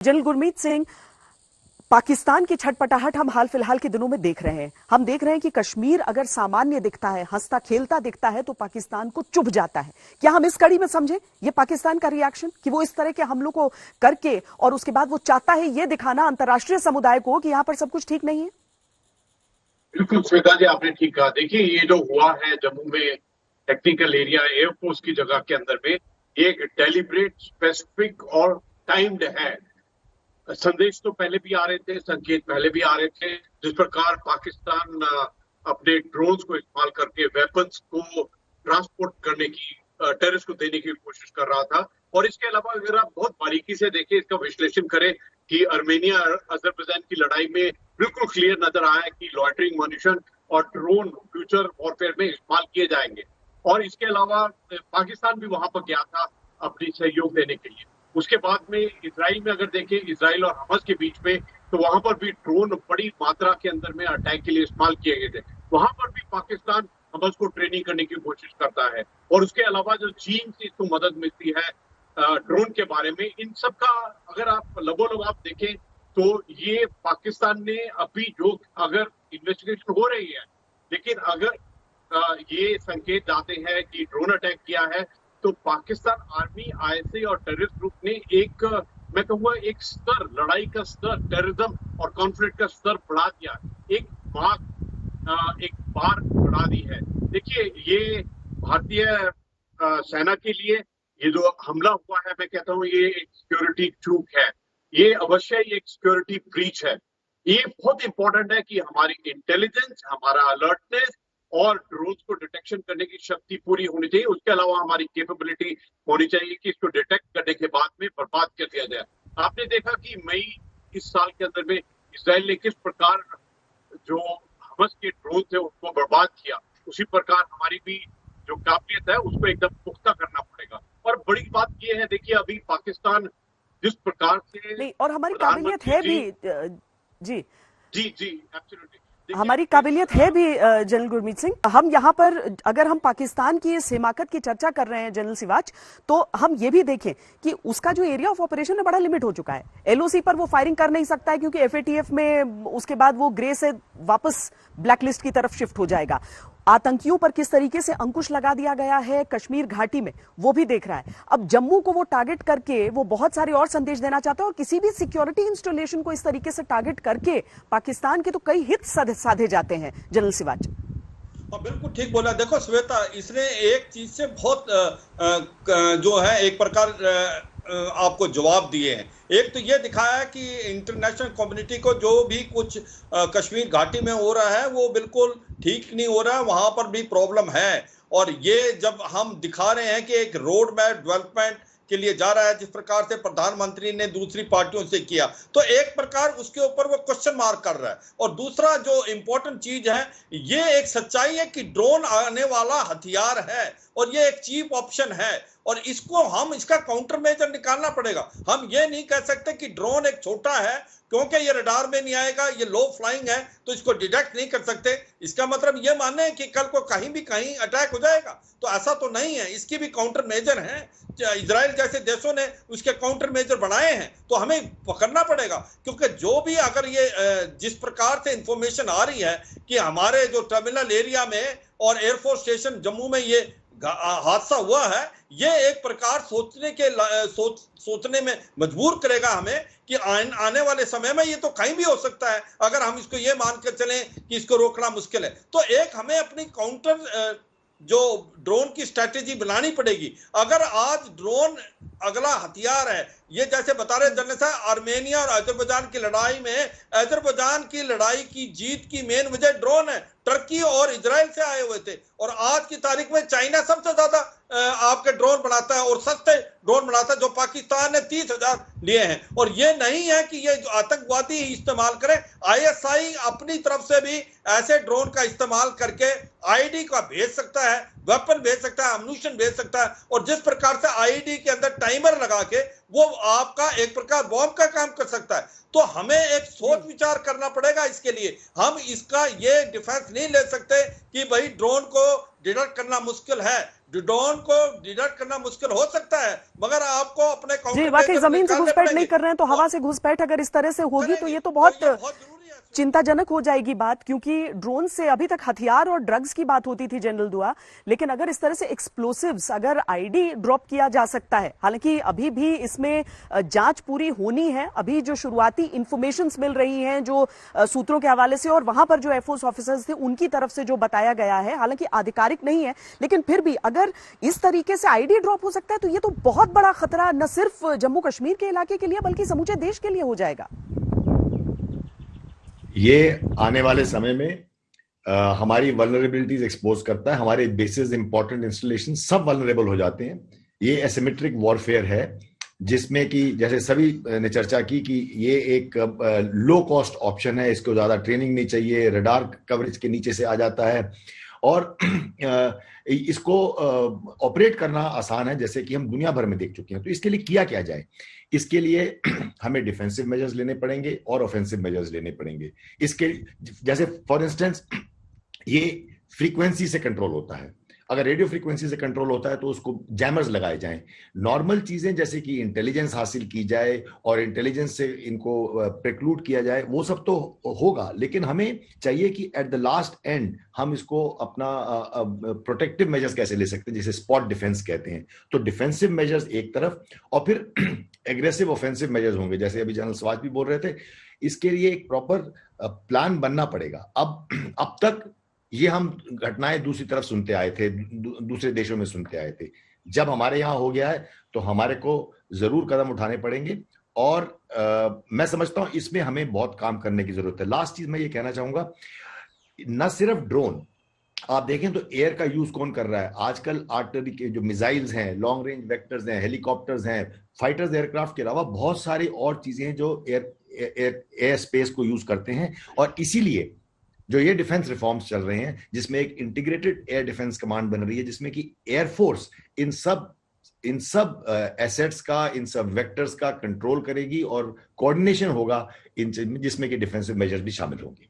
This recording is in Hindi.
जनरल गुरमीत सिंह, पाकिस्तान की छटपटाहट हम हाल फिलहाल के दिनों में देख रहे हैं। हम देख रहे हैं कि कश्मीर अगर सामान्य दिखता है, हंसता खेलता दिखता है, तो पाकिस्तान को चुभ जाता है। क्या हम इस कड़ी में समझें ये पाकिस्तान का रिएक्शन कि वो इस तरह के हमलों को करके और उसके बाद वो चाहता है ये दिखाना अंतर्राष्ट्रीय समुदाय को कि यहां पर सब कुछ ठीक नहीं है? बिल्कुल श्वेता जी, आपने ठीक कहा। देखिए, ये जो हुआ है जम्मू में टेक्निकल एरिया एयरफोर्स की जगह के अंदर में, ये एक डेलिब्रेट, स्पेसिफिक और टाइम्ड है। संदेश तो पहले भी आ रहे थे, संकेत पहले भी आ रहे थे। जिस प्रकार पाकिस्तान अपने ड्रोन्स को इस्तेमाल करके वेपन्स को ट्रांसपोर्ट करने की, टेररिस्ट को देने की कोशिश कर रहा था। और इसके अलावा अगर आप बहुत बारीकी से देखें, इसका विश्लेषण करें कि अर्मेनिया अजरबैजान की लड़ाई में बिल्कुल क्लियर नजर आया कि लॉइटरिंग म्यूनिशन और ड्रोन फ्यूचर वॉरफेयर में इस्तेमाल किए जाएंगे। और इसके अलावा पाकिस्तान भी वहां पर गया था अपनी सहयोग देने के लिए। उसके बाद में इजराइल में अगर देखें, इजराइल और हमास के बीच में, तो वहां पर भी ड्रोन बड़ी मात्रा के अंदर में अटैक के लिए इस्तेमाल किए गए थे। वहां पर भी पाकिस्तान हमास को ट्रेनिंग करने की कोशिश करता है। और उसके अलावा जो चीन से इसको मदद मिलती है ड्रोन के बारे में, इन सब का अगर आप लबोलब आप देखें तो ये पाकिस्तान ने अभी जो अगर इन्वेस्टिगेशन हो रही है, लेकिन अगर ये संकेत जाते हैं कि ड्रोन अटैक किया है, तो पाकिस्तान आर्मी, आईएसआई और टेररिस्ट ग्रुप ने एक, मैं कहूंगा, एक स्तर, लड़ाई का स्तर, टेररिज्म और कॉन्फ्लिक्ट का स्तर बढ़ा दिया, एक बार बढ़ा दी है। देखिए, ये भारतीय सेना के लिए ये जो हमला हुआ है, मैं कहता हूं ये एक सिक्योरिटी चूक है। ये अवश्य एक सिक्योरिटी ब्रीच है। ये बहुत इंपॉर्टेंट है कि हमारी इंटेलिजेंस, हमारा अलर्टनेस और ड्रोन्स को डिटेक्शन करने की शक्ति पूरी होनी चाहिए। उसके अलावा हमारी कैपेबिलिटी होनी चाहिए कि इसको डिटेक्ट करने के बाद में बर्बाद कर दिया जाए। आपने देखा कि मई इस साल के अंदर में इजराइल ने किस प्रकार जो हमास के ड्रोन थे उसको बर्बाद किया। उसी प्रकार हमारी भी जो काबिलियत है उसको एकदम पुख्ता करना पड़ेगा। और बड़ी बात यह है, देखिए, अभी पाकिस्तान जिस प्रकार से नहीं, और हमारी काबिलियत है भी। जी जी जी, एब्सोल्युटली, हमारी काबिलियत है भी जनरल गुरमीत सिंह। हम यहाँ पर अगर हम पाकिस्तान की इस हिमाकत की चर्चा कर रहे हैं जनरल सिवाच, तो हम ये भी देखें कि उसका जो एरिया ऑफ ऑपरेशन है बड़ा लिमिट हो चुका है। एलओसी पर वो फायरिंग कर नहीं सकता है क्योंकि एफएटीएफ में उसके बाद वो ग्रे से वापस ब्लैकलिस्ट की तरफ शिफ्ट हो जाएगा। आतंकियों पर किस तरीके से अंकुश लगा दिया गया है कश्मीर घाटी में, वो भी देख रहा है। अब जम्मू को वो टारगेट करके वो बहुत सारे और संदेश देना चाहता है, और किसी भी सिक्योरिटी इंस्टॉलेशन को इस तरीके से टारगेट करके पाकिस्तान के तो कई हित साधे जाते हैं। जनरल सिवाच, बिल्कुल ठीक बोला। देखो श्वेता, इसने एक चीज से बहुत जो है एक प्रकार आपको जवाब दिए हैं। एक तो ये दिखाया कि इंटरनेशनल कम्युनिटी को जो भी कुछ कश्मीर घाटी में हो रहा है वो बिल्कुल ठीक नहीं हो रहा है, वहां पर भी प्रॉब्लम है। और ये जब हम दिखा रहे हैं कि एक रोड मैप डेवलपमेंट के लिए जा रहा है, जिस प्रकार से प्रधानमंत्री ने दूसरी पार्टियों से किया, तो एक प्रकार उसके ऊपर वो क्वेश्चन मार्क कर रहा है। और दूसरा जो इंपॉर्टेंट चीज है, ये एक सच्चाई है कि ड्रोन आने वाला हथियार है और ये एक चीप ऑप्शन है, और इसको हम इसका काउंटर मेजर निकालना पड़ेगा। हम ये नहीं कह सकते कि ड्रोन एक छोटा है क्योंकि ये रडार में नहीं आएगा, ये लो फ्लाइंग है तो इसको डिटेक्ट नहीं कर सकते। इसका मतलब ये मानना है कि कल को कहीं भी कहीं अटैक हो जाएगा, तो ऐसा तो नहीं है। इसकी भी काउंटर मेजर है। इजराइल जैसे देशों ने उसके काउंटर मेजर बनाए हैं, तो हमें पकड़ना पड़ेगा। क्योंकि जो भी अगर ये जिस प्रकार से इंफॉर्मेशन आ रही है कि हमारे जो टर्मिनल एरिया में और एयरफोर्स स्टेशन जम्मू में ये हादसा हुआ है, ये एक प्रकार सोचने में मजबूर करेगा हमें कि आने वाले समय में ये तो कहीं भी हो सकता है। अगर हम इसको ये मान कर चलें कि इसको रोकना मुश्किल है, तो एक हमें अपनी काउंटर जो ड्रोन की स्ट्रेटेजी बनानी पड़ेगी। अगर आज ड्रोन अगला हथियार है, ये जैसे बता रहे जनरल साहब, आर्मेनिया और अजरबैजान की लड़ाई में, अजरबैजान की लड़ाई की जीत की मेन वजह ड्रोन है। टर्की और इजराइल से आए हुए थे, और आज की तारीख में चाइना सबसे ज्यादा आपके ड्रोन बनाता है और सस्ते ड्रोन बनाता है, जो पाकिस्तान ने 30,000 लिए हैं। और ये नहीं है कि ये आतंकवादी ही इस्तेमाल करें, आईएसआई अपनी तरफ से भी ऐसे ड्रोन का इस्तेमाल करके आईडी का भेज सकता है, वेपन भेज सकता है, अम्यूनिशन भेज सकता है, और जिस प्रकार से आईईडी के अंदर टाइमर लगा के वो आपका एक प्रकार बॉम्ब का काम कर सकता है। तो हमें एक सोच विचार करना पड़ेगा इसके लिए। हम इसका ये डिफेंस नहीं ले सकते कि भाई ड्रोन को डिटेक्ट करना मुश्किल है। ड्रोन को डिटेक्ट करना मुश्किल हो सकता है, मगर आपको अपने जी वाकई जमीन से घुसपैठ नहीं कर रहे हैं, तो हवा से घुसपैठ अगर इस तरह से होगी तो ये तो बहुत चिंताजनक हो जाएगी बात, क्योंकि ड्रोन से अभी तक हथियार और ड्रग्स की बात होती थी जनरल दुआ, लेकिन अगर इस तरह से एक्सप्लोसिव्स अगर आईडी ड्रॉप किया जा सकता है, हालांकि अभी भी इसमें जांच पूरी होनी है, अभी जो शुरुआती इंफॉर्मेशंस मिल रही हैं जो सूत्रों के हवाले से और वहां पर जो एयरफोर्स ऑफिसर्स थे उनकी तरफ से जो बताया गया है, हालांकि आधिकारिक नहीं है, लेकिन फिर भी अगर इस तरीके से आईडी ड्रॉप हो सकता है तो ये तो बहुत बड़ा खतरा न सिर्फ जम्मू कश्मीर के इलाके के लिए बल्कि समूचे देश के लिए हो जाएगा। ये आने वाले समय में हमारी वल्नरेबिलिटीज एक्सपोज करता है, हमारे बेसिस, इंपॉर्टेंट इंस्टॉलेशन सब वल्नरेबल हो जाते हैं। ये एसिमेट्रिक वॉरफेयर है जिसमें कि जैसे सभी ने चर्चा की कि ये एक लो कॉस्ट ऑप्शन है, इसको ज्यादा ट्रेनिंग नहीं चाहिए, रडार कवरेज के नीचे से आ जाता है और इसको ऑपरेट करना आसान है, जैसे कि हम दुनिया भर में देख चुके हैं। तो इसके लिए किया क्या जाए? इसके लिए हमें डिफेंसिव मेजर्स लेने पड़ेंगे और ऑफेंसिव मेजर्स लेने पड़ेंगे। इसके जैसे फॉर इंस्टेंस ये फ्रीक्वेंसी से कंट्रोल होता है, अगर रेडियो फ्रीक्वेंसी से कंट्रोल होता है तो उसको जैमर्स लगाए जाएं। नॉर्मल चीजें जैसे कि इंटेलिजेंस हासिल की जाए और इंटेलिजेंस से इनको प्रिक्लूड किया जाए, वो सब तो होगा, लेकिन हमें चाहिए कि एट द लास्ट एंड हम इसको अपना प्रोटेक्टिव मेजर्स कैसे ले सकते हैं, जैसे स्पॉट डिफेंस कहते हैं। तो डिफेंसिव मेजर्स एक तरफ और फिर एग्रेसिव ऑफेंसिव मेजर्स होंगे, जैसे अभी जनरल सवाज भी बोल रहे थे। इसके लिए एक प्रॉपर प्लान बनना पड़ेगा। अब तक ये हम घटनाएं दूसरी तरफ सुनते आए थे, दूसरे देशों में सुनते आए थे। जब हमारे यहां हो गया है तो हमारे को जरूर कदम उठाने पड़ेंगे और मैं समझता हूं इसमें हमें बहुत काम करने की जरूरत है। लास्ट चीज मैं ये कहना चाहूंगा, न सिर्फ ड्रोन, आप देखें तो एयर का यूज कौन कर रहा है आजकल? आर्टिलरी के जो मिसाइल्स हैं, लॉन्ग रेंज वेक्टर्स हैं, हेलीकॉप्टर्स हैं, फाइटर्स एयरक्राफ्ट के अलावा बहुत सारी और चीजें हैं जो एयर स्पेस को यूज करते हैं। और इसीलिए जो ये डिफेंस रिफॉर्म्स चल रहे हैं जिसमें एक इंटीग्रेटेड एयर डिफेंस कमांड बन रही है, जिसमें कि एयरफोर्स इन सब एसेट्स का, इन सब वेक्टर्स का कंट्रोल करेगी और कोऑर्डिनेशन होगा इन जिसमें कि डिफेंसिव मेजर्स भी शामिल होंगे।